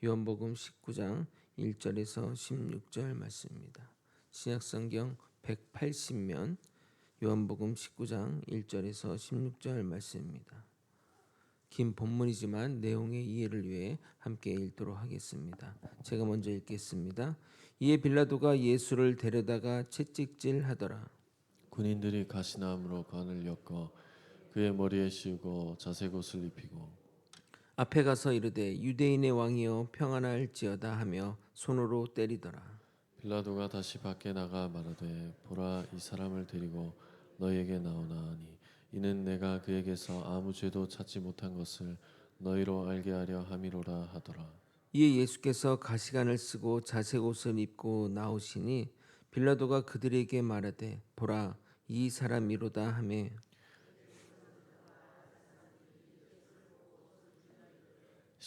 요한복음 19장 1절에서 16절 말씀입니다. 신약성경 180면 요한복음 19장 1절에서 16절 말씀입니다. 긴 본문이지만 내용의 이해를 위해 함께 읽도록 하겠습니다. 제가 먼저 읽겠습니다. 이에 빌라도가 예수를 데려다가 채찍질하더라. 군인들이 가시나무로 관을 엮어 그의 머리에 씌우고 자색 옷을 입히고 앞에 가서 이르되 유대인의 왕이여 평안할지어다 하며 손으로 때리더라. 빌라도가 다시 밖에 나가 말하되 보라 이 사람을 데리고 너희에게 나오나 하니 이는 내가 그에게서 아무 죄도 찾지 못한 것을 너희로 알게 하려 함이로라 하더라. 이에 예수께서 가시관을 쓰고 자색 옷을 입고 나오시니 빌라도가 그들에게 말하되 보라 이 사람이로다 하매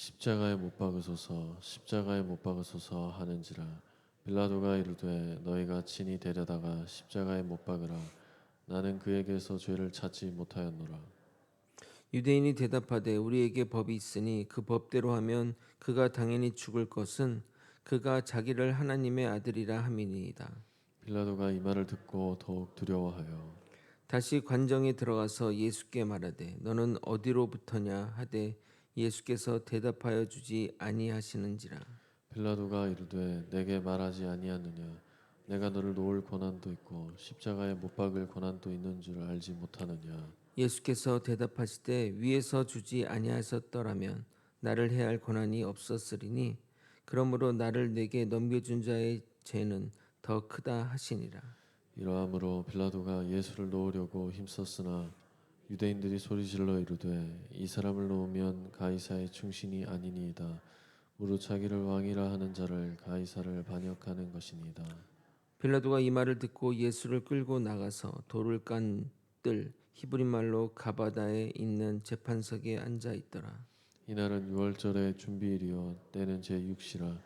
십자가에 못 박으소서 십자가에 못 박으소서 하는지라. 빌라도가 이르되 너희가 친히 데려다가 십자가에 못 박으라. 나는 그에게서 죄를 찾지 못하였노라. 유대인이 대답하되 우리에게 법이 있으니 그 법대로 하면 그가 당연히 죽을 것은 그가 자기를 하나님의 아들이라 함이니이다. 빌라도가 이 말을 듣고 더욱 두려워하여 다시 관정에 들어가서 예수께 말하되 너는 어디로부터냐 하되 예수께서 대답하여 주지 아니하시는지라. 빌라도가 이르되 내게 말하지 아니하느냐 내가 너를 놓을 권한도 있고 십자가에 못 박을 권한도 있는 줄 알지 못하느냐. 예수께서 대답하시되 위에서 주지 아니하셨더라면 나를 해할 권한이 없었으리니 그러므로 나를 내게 넘겨준 자의 죄는 더 크다 하시니라. 이러함으로 빌라도가 예수를 놓으려고 힘썼으나 유대인들이 소리질러 이르되 이 사람을 놓으면 가이사의 충신이 아니니이다. 무릇 자기를 왕이라 하는 자를 가이사를 반역하는 것이니이다. 빌라도가 이 말을 듣고 예수를 끌고 나가서 돌을 깐 뜰 히브리 말로 가바다에 있는 재판석에 앉아 있더라. 이날은 유월절의 준비일이요 때는 제6시라.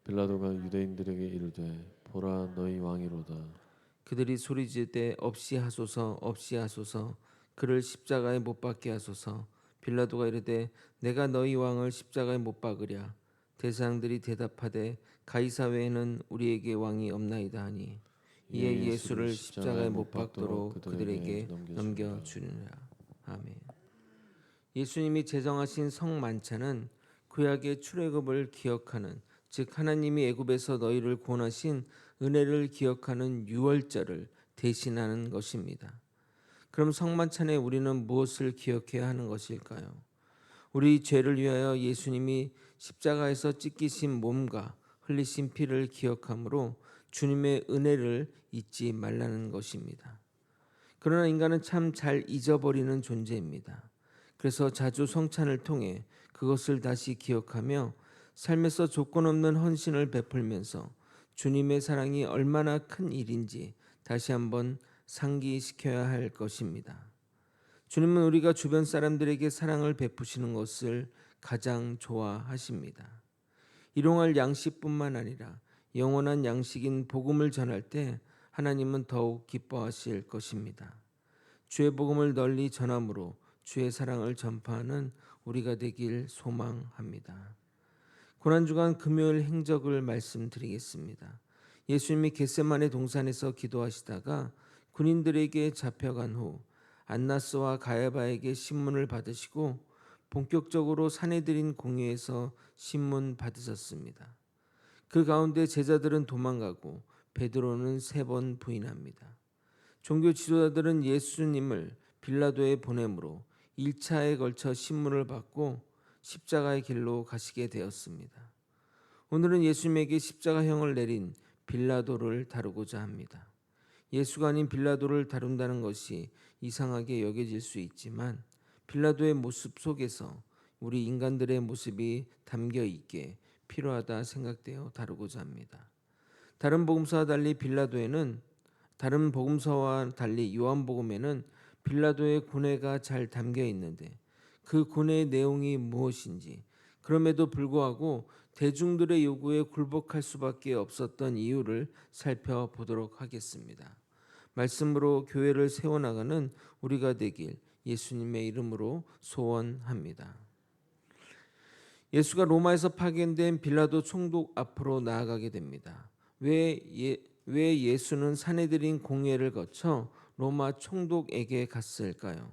빌라도가 유대인들에게 이르되 보라 너희 왕이로다. 그들이 소리지르되 없이 하소서 없이 하소서 그를 십자가에 못 박게 하소서. 빌라도가 이르되 내가 너희 왕을 십자가에 못 박으랴. 대사장들이 대답하되 가이사 외에는 우리에게 왕이 없나이다 하니 이에 이에 예수를 예수를 십자가에 십자가에 못 못 박도록 박도록 그들에게 넘겨주니라. 넘겨주니라. 아멘. 예수님이 제정하신 성만찬은 구약의 출애굽을 기억하는, 즉 하나님이 애굽에서 너희를 구원하신 은혜를 기억하는 유월절을 대신하는 것입니다. 그럼 성만찬에 우리는 무엇을 기억해야 하는 것일까요? 우리 죄를 위하여 예수님이 십자가에서 찢기신 몸과 흘리신 피를 기억하므로 주님의 은혜를 잊지 말라는 것입니다. 그러나 인간은 참 잘 잊어버리는 존재입니다. 그래서 자주 성찬을 통해 그것을 다시 기억하며 삶에서 조건 없는 헌신을 베풀면서 주님의 사랑이 얼마나 큰 일인지 다시 한번 상기시켜야 할 것입니다. 주님은 우리가 주변 사람들에게 사랑을 베푸시는 것을 가장 좋아하십니다. 일용할 양식뿐만 아니라 영원한 양식인 복음을 전할 때 하나님은 더욱 기뻐하실 것입니다. 주의 복음을 널리 전함으로 주의 사랑을 전파하는 우리가 되길 소망합니다. 고난주간 금요일 행적을 말씀드리겠습니다. 예수님이 겟세마네 동산에서 기도하시다가 군인들에게 잡혀간 후 안나스와 가야바에게 신문을 받으시고 본격적으로 사내들인 공회에서 신문 받으셨습니다. 그 가운데 제자들은 도망가고 베드로는 3번 부인합니다. 종교 지도자들은 예수님을 빌라도에 보내므로 1차에 걸쳐 신문을 받고 십자가의 길로 가시게 되었습니다. 오늘은 예수님에게 십자가형을 내린 빌라도를 다루고자 합니다. 예수가 아닌 빌라도를 다룬다는 것이 이상하게 여겨질 수 있지만 빌라도의 모습 속에서 우리 인간들의 모습이 담겨 있게 필요하다 생각되어 다루고자 합니다. 다른 복음서와 달리 요한복음에는 빌라도의 고뇌가 잘 담겨 있는데 그 고뇌의 내용이 무엇인지, 그럼에도 불구하고 대중들의 요구에 굴복할 수밖에 없었던 이유를 살펴보도록 하겠습니다. 말씀으로 교회를 세워나가는 우리가 되길 예수님의 이름으로 소원합니다. 예수가 로마에서 파견된 빌라도 총독 앞으로 나아가게 됩니다. 왜 예수는 사내들인 공회를 거쳐 로마 총독에게 갔을까요?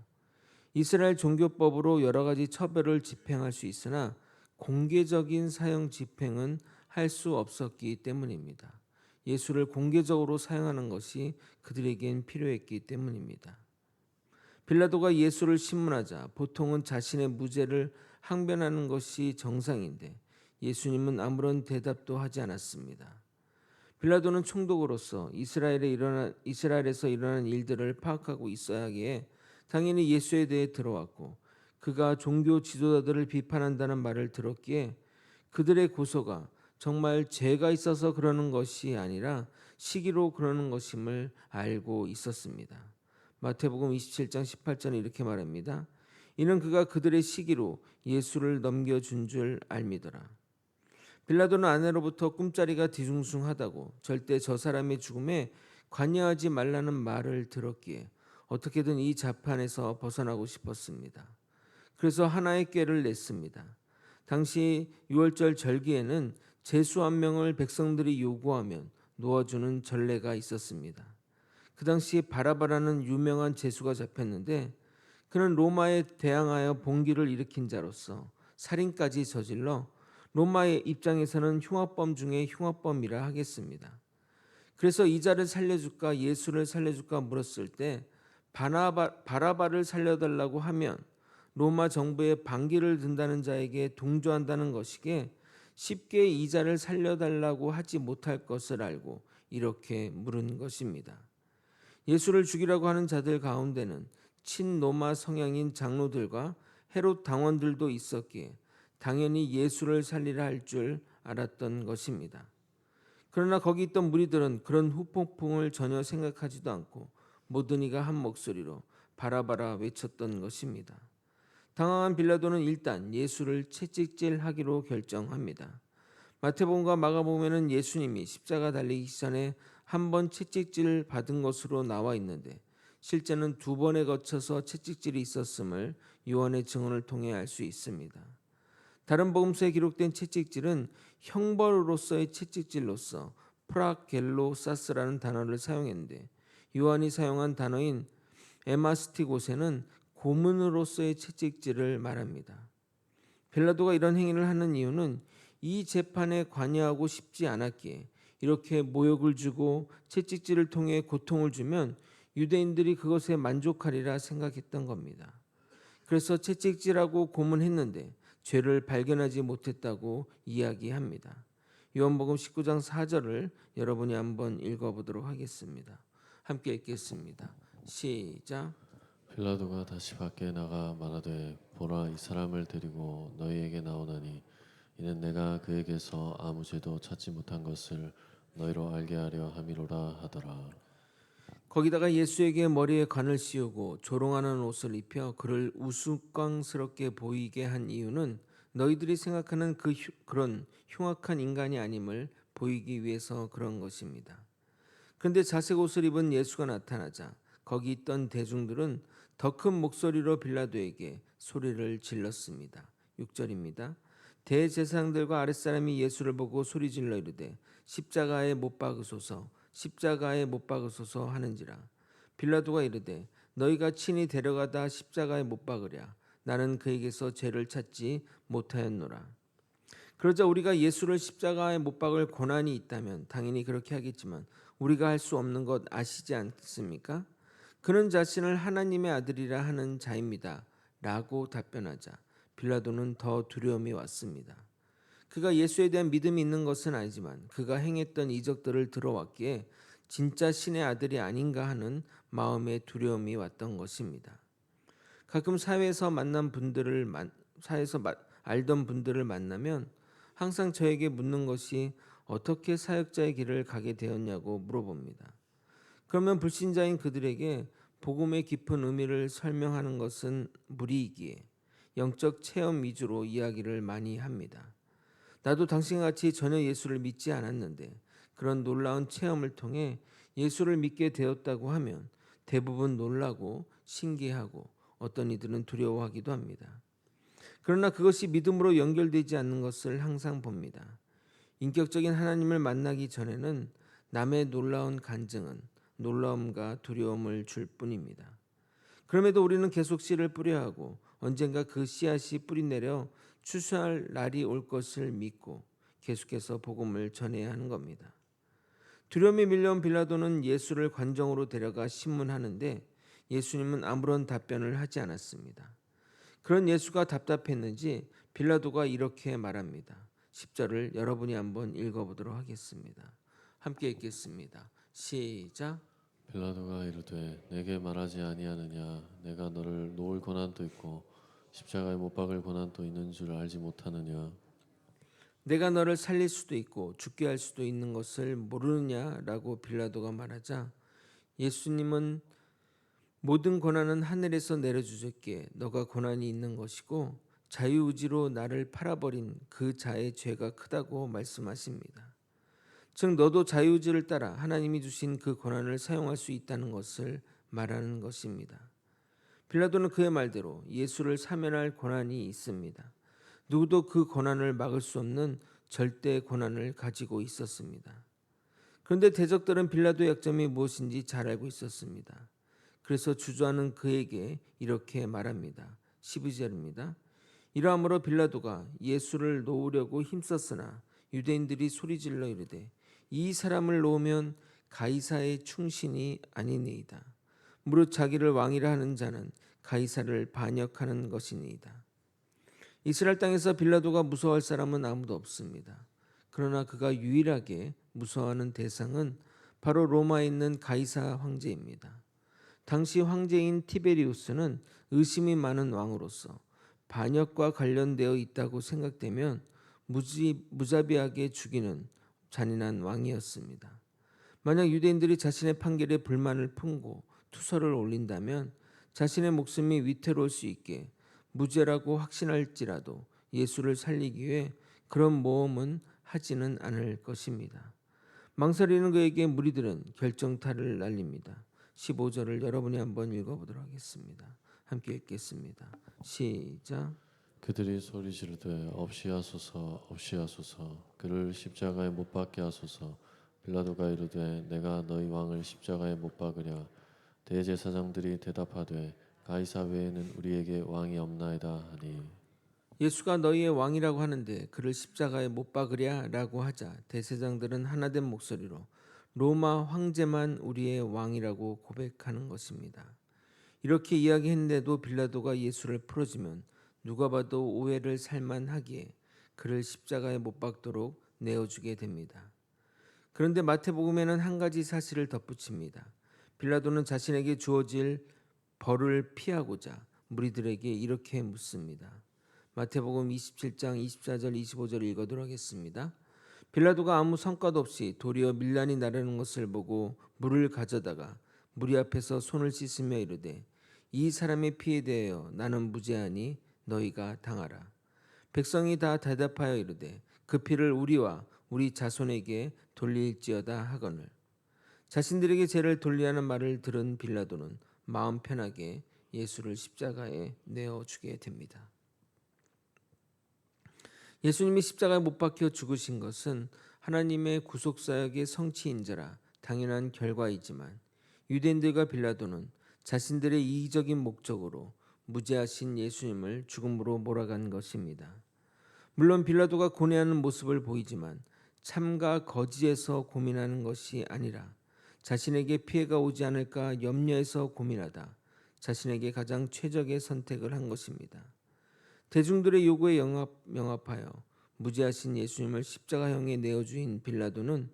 이스라엘 종교법으로 여러 가지 처벌을 집행할 수 있으나 공개적인 사형 집행은 할 수 없었기 때문입니다. 예수를 공개적으로 사형하는 것이 그들에겐 필요했기 때문입니다. 빌라도가 예수를 신문하자 보통은 자신의 무죄를 항변하는 것이 정상인데 예수님은 아무런 대답도 하지 않았습니다. 빌라도는 총독으로서 이스라엘에서 일어난 일들을 파악하고 있어야 하기에 당연히 예수에 대해 들어왔고 그가 종교 지도자들을 비판한다는 말을 들었기에 그들의 고소가 정말 죄가 있어서 그러는 것이 아니라 시기로 그러는 것임을 알고 있었습니다. 마태복음 27장 18절에 이렇게 말합니다. 이는 그가 그들의 시기로 예수를 넘겨준 줄 알미더라. 빌라도는 아내로부터 꿈자리가 뒤숭숭하다고 절대 저 사람의 죽음에 관여하지 말라는 말을 들었기에 어떻게든 이 자판에서 벗어나고 싶었습니다. 그래서 하나의 꾀를 냈습니다. 당시 6월절 절기에는 제수 한 명을 백성들이 요구하면 놓아주는 전례가 있었습니다. 그 당시 바라바라는 유명한 제수가 잡혔는데 그는 로마에 대항하여 봉기를 일으킨 자로서 살인까지 저질러 로마의 입장에서는 흉악범 중에 흉악범이라 하겠습니다. 그래서 이 자를 살려줄까 예수를 살려줄까 물었을 때 바라바를 살려달라고 하면 로마 정부의 반기를 든다는 자에게 동조한다는 것이기에 쉽게 이 자를 살려달라고 하지 못할 것을 알고 이렇게 물은 것입니다. 예수를 죽이라고 하는 자들 가운데는 친로마 성향인 장로들과 헤롯 당원들도 있었기에 당연히 예수를 살리라 할 줄 알았던 것입니다. 그러나 거기 있던 무리들은 그런 후폭풍을 전혀 생각하지도 않고 모든 이가 한 목소리로 바라바라 외쳤던 것입니다. 당황한 빌라도는 일단 예수를 채찍질하기로 결정합니다. 마태복음과 마가복음에는 예수님이 십자가 달리기 전에 한 번 채찍질 받은 것으로 나와 있는데 실제는 두 번에 거쳐서 채찍질이 있었음을 요한의 증언을 통해 알 수 있습니다. 다른 복음서에 기록된 채찍질은 형벌로서의 채찍질로서 프라겔로사스라는 단어를 사용했는데 요한이 사용한 단어인 에마스티고세는 고문으로서의 채찍질을 말합니다. 빌라도가 이런 행위를 하는 이유는 이 재판에 관여하고 싶지 않았기에 이렇게 모욕을 주고 채찍질을 통해 고통을 주면 유대인들이 그것에 만족하리라 생각했던 겁니다. 그래서 채찍질하고 고문했는데 죄를 발견하지 못했다고 이야기합니다. 요한복음 19장 4절을 여러분이 한번 읽어보도록 하겠습니다. 함께 읽겠습니다. 시작. 빌라도가 다시 밖에 나가 말하되 보라 이 사람을 데리고 너희에게 나오나니 이는 내가 그에게서 아무 죄도 찾지 못한 것을 너희로 알게 하려 함이로라 하더라. 거기다가 예수에게 머리에 관을 씌우고 조롱하는 옷을 입혀 그를 우스꽝스럽게 보이게 한 이유는 너희들이 생각하는 그런 흉악한 인간이 아님을 보이기 위해서 그런 것입니다. 그런데 자색 옷을 입은 예수가 나타나자 거기 있던 대중들은 더 큰 목소리로 빌라도에게 소리를 질렀습니다. 6절입니다. 대제사장들과 아랫사람이 예수를 보고 소리질러 이르되 십자가에 못 박으소서 십자가에 못 박으소서 하는지라. 빌라도가 이르되 너희가 친히 데려가다 십자가에 못 박으랴. 나는 그에게서 죄를 찾지 못하였노라. 그러자 우리가 예수를 십자가에 못 박을 권한이 있다면 당연히 그렇게 하겠지만 우리가 할 수 없는 것 아시지 않습니까? 그는 자신을 하나님의 아들이라 하는 자입니다. 라고 답변하자 빌라도는 더 두려움이 왔습니다. 그가 예수에 대한 믿음이 있는 것은 아니지만 그가 행했던 이적들을 들어왔기에 진짜 신의 아들이 아닌가 하는 마음의 두려움이 왔던 것입니다. 가끔 사회에서 알던 분들을 만나면 항상 저에게 묻는 것이 어떻게 사역자의 길을 가게 되었냐고 물어봅니다. 그러면 불신자인 그들에게 복음의 깊은 의미를 설명하는 것은 무리이기에 영적 체험 위주로 이야기를 많이 합니다. 나도 당신같이 전혀 예수를 믿지 않았는데 그런 놀라운 체험을 통해 예수를 믿게 되었다고 하면 대부분 놀라고 신기하고 어떤 이들은 두려워하기도 합니다. 그러나 그것이 믿음으로 연결되지 않는 것을 항상 봅니다. 인격적인 하나님을 만나기 전에는 남의 놀라운 간증은 놀라움과 두려움을 줄 뿐입니다. 그럼에도 우리는 계속 씨를 뿌려야 하고 언젠가 그 씨앗이 뿌리내려 추수할 날이 올 것을 믿고 계속해서 복음을 전해야 하는 겁니다. 두려움이 밀려온 빌라도는 예수를 관정으로 데려가 신문하는데 예수님은 아무런 답변을 하지 않았습니다. 그런 예수가 답답했는지 빌라도가 이렇게 말합니다. 10절을 여러분이 한번 읽어보도록 하겠습니다. 함께 읽겠습니다. 시작. 빌라도가 이르되 내게 말하지 아니하느냐 내가 너를 놓을 고난도 있고 십자가에 못 박을 고난도 있는 줄 알지 못하느냐. 내가 너를 살릴 수도 있고 죽게 할 수도 있는 것을 모르느냐라고 빌라도가 말하자 예수님은 모든 고난은 하늘에서 내려주셨기에 너가 고난이 있는 것이고 자유의지로 나를 팔아버린 그 자의 죄가 크다고 말씀하십니다. 즉 너도 자유의지를 따라 하나님이 주신 그 고난을 사용할 수 있다는 것을 말하는 것입니다. 빌라도는 그의 말대로 예수를 사면할 고난이 있습니다. 누구도 그 고난을 막을 수 없는 절대 고난을 가지고 있었습니다. 그런데 대적들은 빌라도의 약점이 무엇인지 잘 알고 있었습니다. 그래서 주저하는 그에게 이렇게 말합니다. 12절입니다. 이러함으로 빌라도가 예수를 놓으려고 힘썼으나 유대인들이 소리질러 이르되 이 사람을 놓으면 가이사의 충신이 아니니이다. 무릇 자기를 왕이라 하는 자는 가이사를 반역하는 것이니이다. 이스라엘 땅에서 빌라도가 무서워할 사람은 아무도 없습니다. 그러나 그가 유일하게 무서워하는 대상은 바로 로마에 있는 가이사 황제입니다. 당시 황제인 티베리우스는 의심이 많은 왕으로서 반역과 관련되어 있다고 생각되면 무자비하게 죽이는 잔인한 왕이었습니다. 만약 유대인들이 자신의 판결에 불만을 품고 투서를 올린다면 자신의 목숨이 위태로울 수 있게 무죄라고 확신할지라도 예수를 살리기 위해 그런 모험은 하지는 않을 것입니다. 망설이는 그에게 무리들은 결정타를 날립니다. 15절을 여러분이 한번 읽어보도록 하겠습니다. 함께 읽겠습니다. 시작. 그들이 소리 지르되 없이 하소서 없이 하소서 그를 십자가에 못 박게 하소서. 빌라도가 이르되 내가 너희 왕을 십자가에 못 박으랴. 대제사장들이 대답하되 가이사 외에는 우리에게 왕이 없나이다 하니. 예수가 너희의 왕이라고 하는데 그를 십자가에 못 박으랴라고 하자 대제사장들은 하나된 목소리로 로마 황제만 우리의 왕이라고 고백하는 것입니다. 이렇게 이야기했는데도 빌라도가 예수를 풀어주면 누가 봐도 오해를 살만하기에 그를 십자가에 못 박도록 내어주게 됩니다. 그런데 마태복음에는 한 가지 사실을 덧붙입니다. 빌라도는 자신에게 주어질 벌을 피하고자 무리들에게 이렇게 묻습니다. 마태복음 27장 24절 25절 읽어도록 하겠습니다. 빌라도가 아무 성과도 없이 도리어 밀란이 나르는 것을 보고 물을 가져다가 무리 앞에서 손을 씻으며 이르되 이 사람의 피에 대하여 나는 무죄하니 너희가 당하라. 백성이 다 대답하여 이르되 그 피를 우리와 우리 자손에게 돌릴지어다 하거늘. 자신들에게 죄를 돌리라는 말을 들은 빌라도는 마음 편하게 예수를 십자가에 내어주게 됩니다. 예수님이 십자가에 못 박혀 죽으신 것은 하나님의 구속사역의 성취인자라 당연한 결과이지만 유대인들과 빌라도는 자신들의 이기적인 목적으로 무죄하신 예수님을 죽음으로 몰아간 것입니다. 물론 빌라도가 고뇌하는 모습을 보이지만 참과 거지에서 고민하는 것이 아니라 자신에게 피해가 오지 않을까 염려해서 고민하다 자신에게 가장 최적의 선택을 한 것입니다. 대중들의 요구에 영합하여 무죄하신 예수님을 십자가형에 내어주인 빌라도는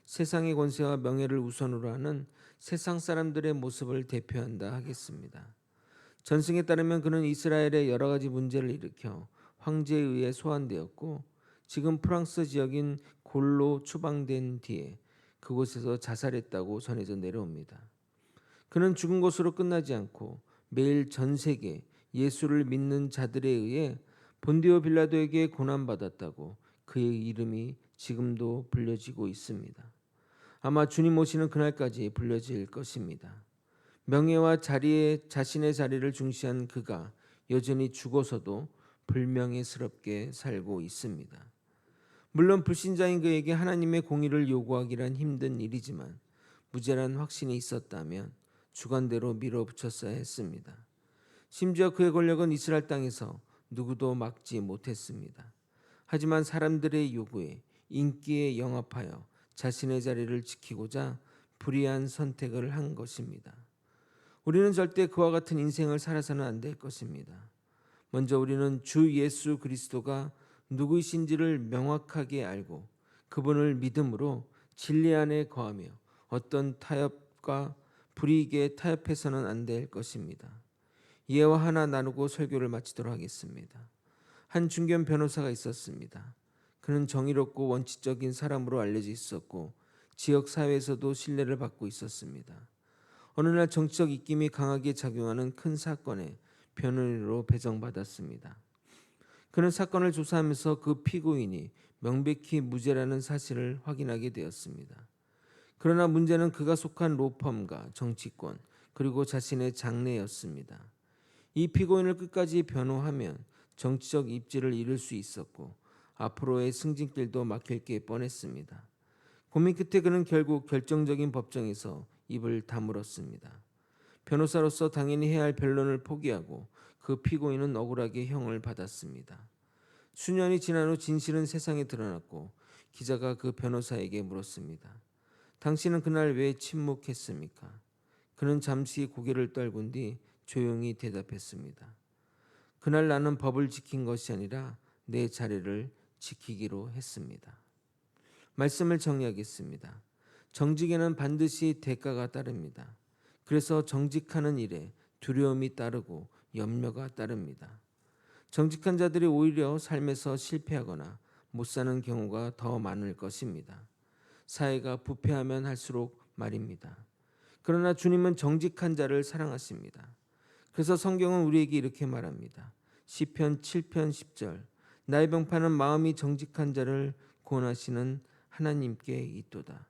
세상의 권세와 명예를 우선으로 하는 세상 사람들의 모습을 대표한다 하겠습니다. 전승에 따르면 그는 이스라엘의 여러 가지 문제를 일으켜 황제에 의해 소환되었고 지금 프랑스 지역인 골로 추방된 뒤에 그곳에서 자살했다고 전해져 내려옵니다. 그는 죽은 것으로 끝나지 않고 매일 전 세계 예수를 믿는 자들에 의해 본디오 빌라도에게 고난받았다고 그의 이름이 지금도 불려지고 있습니다. 아마 주님 오시는 그날까지 불려질 것입니다. 명예와 자리에 자신의 자리를 중시한 그가 여전히 죽어서도 불명예스럽게 살고 있습니다. 물론 불신자인 그에게 하나님의 공의를 요구하기란 힘든 일이지만 무죄란 확신이 있었다면 주관대로 밀어붙였어야 했습니다. 심지어 그의 권력은 이스라엘 땅에서 누구도 막지 못했습니다. 하지만 사람들의 요구에 인기에 영합하여 자신의 자리를 지키고자 불의한 선택을 한 것입니다. 우리는 절대 그와 같은 인생을 살아서는 안 될 것입니다. 먼저 우리는 주 예수 그리스도가 누구이신지를 명확하게 알고 그분을 믿음으로 진리 안에 거하며 어떤 타협과 불이익에 타협해서는 안 될 것입니다. 이해와 하나 나누고 설교를 마치도록 하겠습니다. 한 중견 변호사가 있었습니다. 그는 정의롭고 원칙적인 사람으로 알려져 있었고 지역 사회에서도 신뢰를 받고 있었습니다. 어느 날 정치적 입김이 강하게 작용하는 큰 사건에 변호인으로 배정받았습니다. 그는 사건을 조사하면서 그 피고인이 명백히 무죄라는 사실을 확인하게 되었습니다. 그러나 문제는 그가 속한 로펌과 정치권 그리고 자신의 장래였습니다. 이 피고인을 끝까지 변호하면 정치적 입지를 잃을 수 있었고 앞으로의 승진길도 막힐 게 뻔했습니다. 고민 끝에 그는 결국 결정적인 법정에서 입을 다물었습니다. 변호사로서 당연히 해야 할 변론을 포기하고 그 피고인은 억울하게 형을 받았습니다. 수년이 지난 후 진실은 세상에 드러났고 기자가 그 변호사에게 물었습니다. 당신은 그날 왜 침묵했습니까? 그는 잠시 고개를 떨군 뒤 조용히 대답했습니다. 그날 나는 법을 지킨 것이 아니라 내 자리를 지키기로 했습니다. 말씀을 정리하겠습니다. 정직에는 반드시 대가가 따릅니다. 그래서 정직하는 일에 두려움이 따르고 염려가 따릅니다. 정직한 자들이 오히려 삶에서 실패하거나 못 사는 경우가 더 많을 것입니다. 사회가 부패하면 할수록 말입니다. 그러나 주님은 정직한 자를 사랑하십니다. 그래서 성경은 우리에게 이렇게 말합니다. 시편 7편 10절 나의 병파는 마음이 정직한 자를 구원하시는 하나님께 있도다.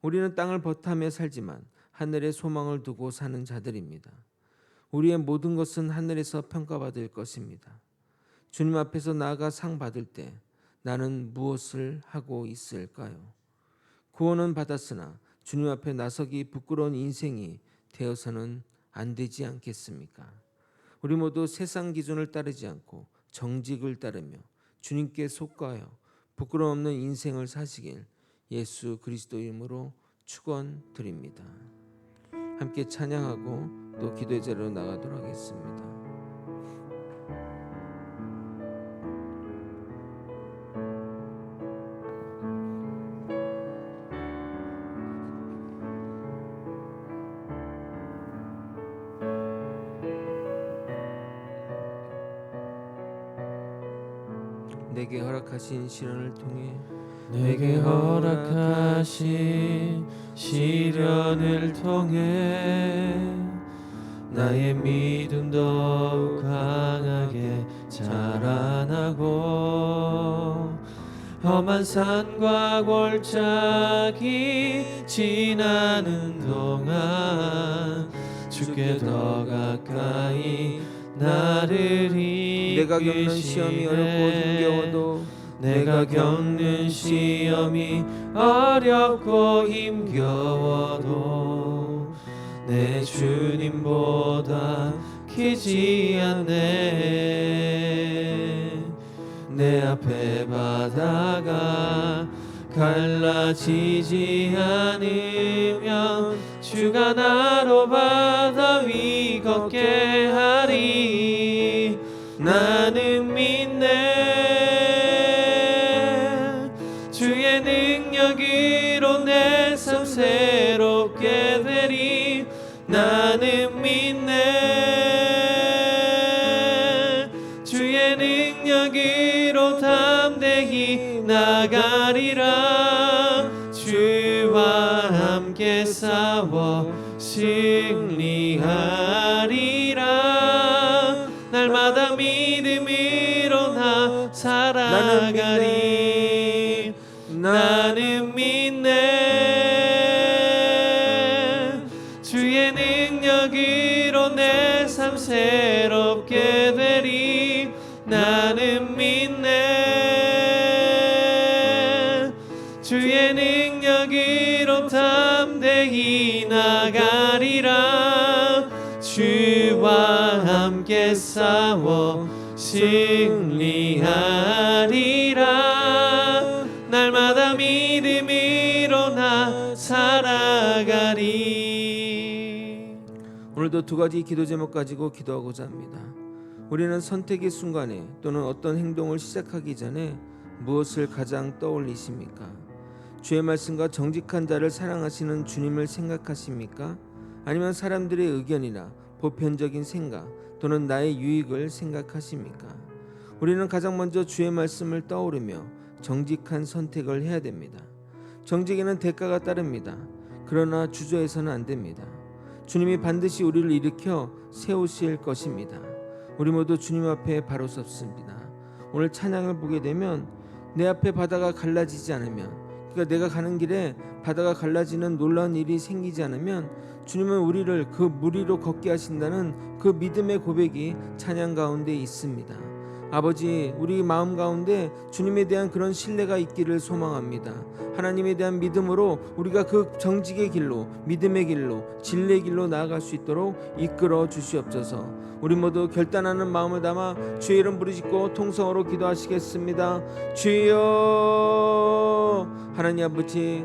우리는 땅을 버타며 살지만 하늘에 소망을 두고 사는 자들입니다. 우리의 모든 것은 하늘에서 평가받을 것입니다. 주님 앞에서 나아가 상 받을 때 나는 무엇을 하고 있을까요? 구원은 받았으나 주님 앞에 나서기 부끄러운 인생이 되어서는 안 되지 않겠습니까? 우리 모두 세상 기준을 따르지 않고 정직을 따르며 주님께 속가하여 부끄러움 없는 인생을 사시길 예수 그리스도 이름으로 축원드립니다. 함께 찬양하고 또 기도의 자리로 나가도록 하겠습니다. 내게 허락하신 시련을 통해 내게 허락하신 시련을 통해 나의 믿음 더욱 강하게 자라나고 험한 산과 골짜기 지나는 동안 주께 더 가까이 나를 내가 겪는 시험이 어렵고 힘겨워도 내가 겪는 시험이 어렵고 힘겨워도 내 주님보다 키지 않네. 내 앞에 바다가 갈라지지 않으면 주가 나로 바다 위 걷게 하리. 나는 믿네. 주의 능력으로 내 삶 새롭게 되리. 나는 믿네. 주의 능력으로 담대히 나가리라. 주와 함께 싸워 승리하리라. 날마다 믿음으로 나 살아가리. 나는 믿네. 주의 능력으로 내 삶 새롭게 되리. 주의 능력으로 담대히 나가리라. 주와 함께 싸워 승리하리라. 날마다 믿음으로 나 살아가리. 오늘도 두 가지 기도 제목 가지고 기도하고자 합니다. 우리는 선택의 순간에 또는 어떤 행동을 시작하기 전에 무엇을 가장 떠올리십니까? 주의 말씀과 정직한 자를 사랑하시는 주님을 생각하십니까? 아니면 사람들의 의견이나 보편적인 생각 또는 나의 유익을 생각하십니까? 우리는 가장 먼저 주의 말씀을 떠오르며 정직한 선택을 해야 됩니다. 정직에는 대가가 따릅니다. 그러나 주저해서는 안 됩니다. 주님이 반드시 우리를 일으켜 세우실 것입니다. 우리 모두 주님 앞에 바로 섰습니다. 오늘 찬양을 보게 되면 내 앞에 바다가 갈라지지 않으면, 그러니까 내가 가는 길에 바다가 갈라지는 놀라운 일이 생기지 않으면 주님은 우리를 그 물 위로 걷게 하신다는 그 믿음의 고백이 찬양 가운데 있습니다. 아버지, 우리 마음 가운데 주님에 대한 그런 신뢰가 있기를 소망합니다. 하나님에 대한 믿음으로 우리가 그 정직의 길로, 믿음의 길로, 진리의 길로 나아갈 수 있도록 이끌어 주시옵소서. 우리 모두 결단하는 마음을 담아 주의 이름 부르짖고 통성으로 기도하시겠습니다. 주여, 하나님 아버지,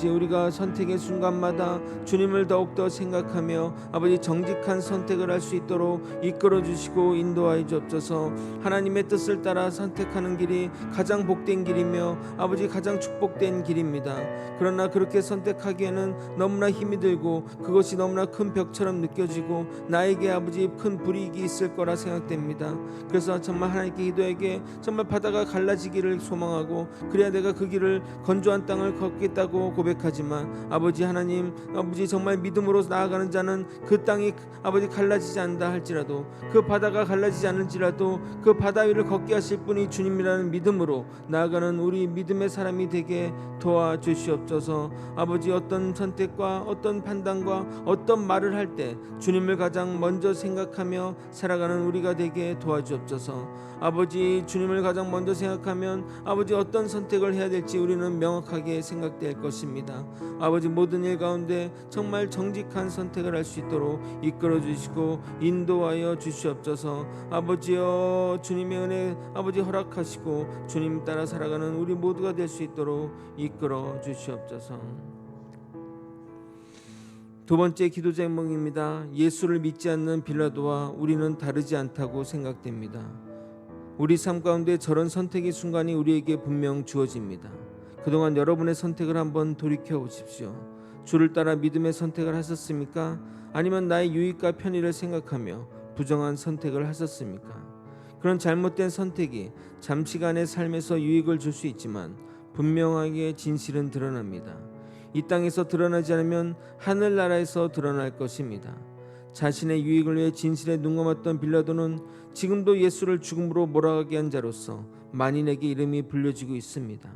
우리가 선택의 순간마다 주님을 더욱더 생각하며 아버지 정직한 선택을 할 수 있도록 이끌어 주시고 인도하여 주옵소서. 하나님의 뜻을 따라 선택하는 길이 가장 복된 길이며 아버지 가장 축복된 길입니다. 그러나 그렇게 선택하기에는 너무나 힘이 들고 그것이 너무나 큰 벽처럼 느껴지고 나에게 아버지 큰 불이익이 있을 거라 생각됩니다. 그래서 정말 하나님께 기도에게 정말 바다가 갈라지기를 소망하고 그래야 내가 그 길을 건조한 땅을 걷겠다고 고백하지만 아버지 하나님, 아버지 정말 믿음으로 나아가는 자는 그 땅이 아버지 갈라지지 않는다 할지라도, 그 바다가 갈라지지 않을지라도 그 바다 위를 걷게 하실 분이 주님이라는 믿음으로 나아가는 우리 믿음의 사람이 되게 도와주시옵소서. 아버지 어떤 선택과 어떤 판단과 어떤 말을 할 때 주님을 가장 먼저 생각하며 살아가는 우리가 되게 도와주옵소서. 아버지 주님을 가장 먼저 생각하면 아버지 어떤 선택을 해야 될지 우리는 명확하게 생각될 것입니다. 아버지 모든 일 가운데 정말 정직한 선택을 할 수 있도록 이끌어 주시고 인도하여 주시옵소서. 아버지여, 주님의 은혜 아버지 허락하시고 주님 따라 살아가는 우리 모두가 될 수 있도록 이끌어 주시옵소서. 두 번째 기도 제목입니다. 예수를 믿지 않는 빌라도와 우리는 다르지 않다고 생각됩니다. 우리 삶 가운데 저런 선택의 순간이 우리에게 분명 주어집니다. 그동안 여러분의 선택을 한번 돌이켜 보십시오. 주를 따라 믿음의 선택을 하셨습니까? 아니면 나의 유익과 편의를 생각하며 부정한 선택을 하셨습니까? 그런 잘못된 선택이 잠시간의 삶에서 유익을 줄 수 있지만 분명하게 진실은 드러납니다. 이 땅에서 드러나지 않으면 하늘나라에서 드러날 것입니다. 자신의 유익을 위해 진실에 눈감았던 빌라도는 지금도 예수를 죽음으로 몰아가게 한 자로서 만인에게 이름이 불려지고 있습니다.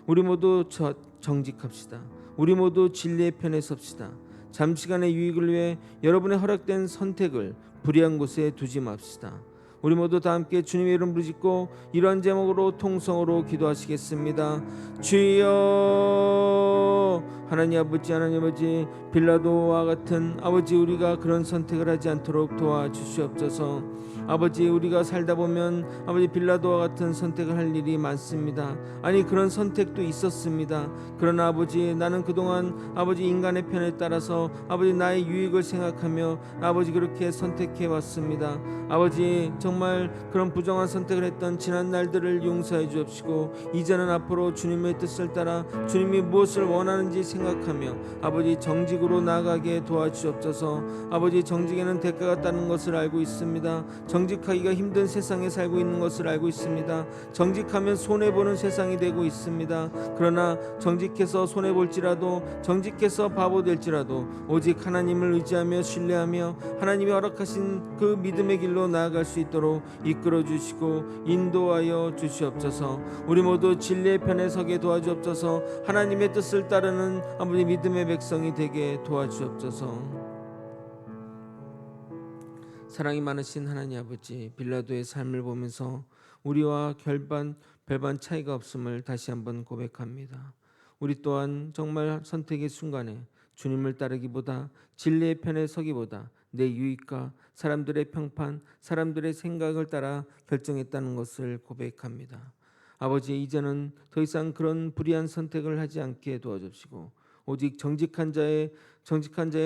우리 모두 정직합시다. 우리 모두 진리의 편에 섭시다. 잠시간의 유익을 위해 여러분의 허락된 선택을 불의한 곳에 두지 맙시다. 우리 모두 다 함께 주님의 이름 부르짖고 이러한 제목으로 통성으로 기도하시겠습니다. 주여, 하나님 아버지, 빌라도와 같은 아버지 우리가 그런 선택을 하지 않도록 도와주시옵소서. 아버지, 우리가 살다 보면 아버지 빌라도와 같은 선택을 할 일이 많습니다. 아니, 그런 선택도 있었습니다. 그러나 아버지, 나는 그동안 아버지 인간의 편에 따라서 아버지 나의 유익을 생각하며 아버지 그렇게 선택해 왔습니다. 아버지, 정말 그런 부정한 선택을 했던 지난 날들을 용서해 주옵시고 이제는 앞으로 주님의 뜻을 따라 주님이 무엇을 원하는지 생각하며 아버지 정직으로 나아가게 도와주옵소서. 아버지, 정직에는 대가가 따르는 것을 알고 있습니다. 정직하기가 힘든 세상에 살고 있는 것을 알고 있습니다. 정직하면 손해보는 세상이 되고 있습니다. 그러나 정직해서 손해볼지라도, 정직해서 바보 될지라도 오직 하나님을 의지하며 신뢰하며 하나님이 허락하신 그 믿음의 길로 나아갈 수 있도록 이끌어 주시고 인도하여 주시옵소서. 우리 모두 진리의 편에 서게 도와주옵소서. 하나님의 뜻을 따르는 아버지 믿음의 백성이 되게 도와주옵소서. 사랑이 많으신 하나님 아버지, 빌라도의 삶을 보면서 우리와 별반 차이가 없음을 다시 한번 고백합니다. 우리 또한 정말 선택의 순간에 주님을 따르기보다 진리의 편에 서기보다 내 유익과 사람들의 평판, 사람들의 생각을 따라 결정했다는 것을 고백합니다. 아버지, 이제는 더 이상 그런 불의한 선택을 하지 않게 도와주시고 오직 정직한 자의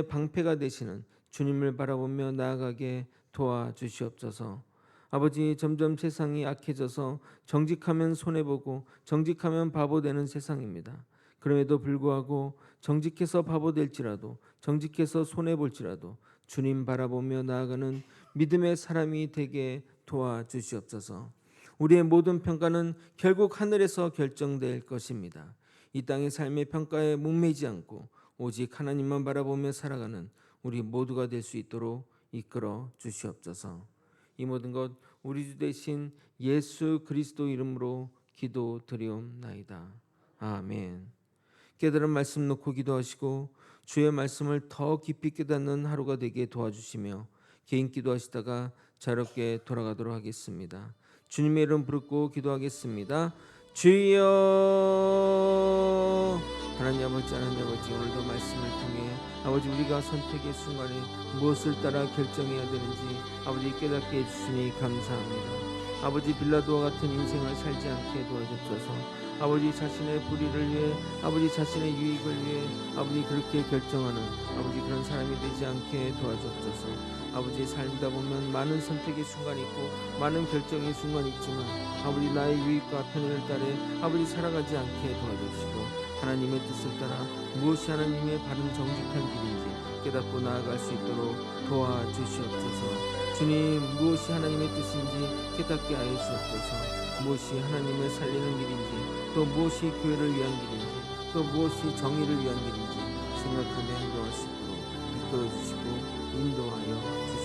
방패가 되시는 주님을 바라보며 나아가게 도와주시옵소서. 아버지, 점점 세상이 악해져서 정직하면 손해보고 정직하면 바보 되는 세상입니다. 그럼에도 불구하고 정직해서 바보 될지라도 정직해서 손해볼지라도 주님 바라보며 나아가는 믿음의 사람이 되게 도와주시옵소서. 우리의 모든 평가는 결국 하늘에서 결정될 것입니다. 이 땅의 삶의 평가에 목매지 않고 오직 하나님만 바라보며 살아가는 우리 모두가 될 수 있도록 이끌어 주시옵소서. 이 모든 것 우리 주 되신 예수 그리스도 이름으로 기도드리옵나이다. 아멘. 깨달은 말씀 놓고 기도하시고 주의 말씀을 더 깊이 깨닫는 하루가 되게 도와주시며 개인 기도하시다가 자유롭게 돌아가도록 하겠습니다. 주님의 이름 부르고 기도하겠습니다. 주여. 하나님 아버지, 오늘도 말씀을 통해 아버지, 우리가 선택의 순간에 무엇을 따라 결정해야 되는지 아버지 깨닫게 해주시니 감사합니다. 아버지, 빌라도와 같은 인생을 살지 않게 도와주셔서 아버지 자신의 불의를 위해, 아버지 자신의 유익을 위해 아버지 그렇게 결정하는 아버지 그런 사람이 되지 않게 도와주옵소서. 아버지, 살다 보면 많은 선택의 순간이 있고 많은 결정의 순간이 있지만 아버지 나의 유익과 편의를 따라 아버지 살아가지 않게 도와주시고 하나님의 뜻을 따라 무엇이 하나님의 바른 정직한 길인지 깨닫고 나아갈 수 있도록 도와주시옵소서. 주님, 무엇이 하나님의 뜻인지 깨닫게 하여 주옵소서. 무엇이 하나님을 살리는 길인지, 또 무엇이 교회를 위한 길인지, 또 무엇이 정의를 위한 길인지 생각하며 행동할 수 있도록 이끌어 주시고 인도하여 주시옵소서.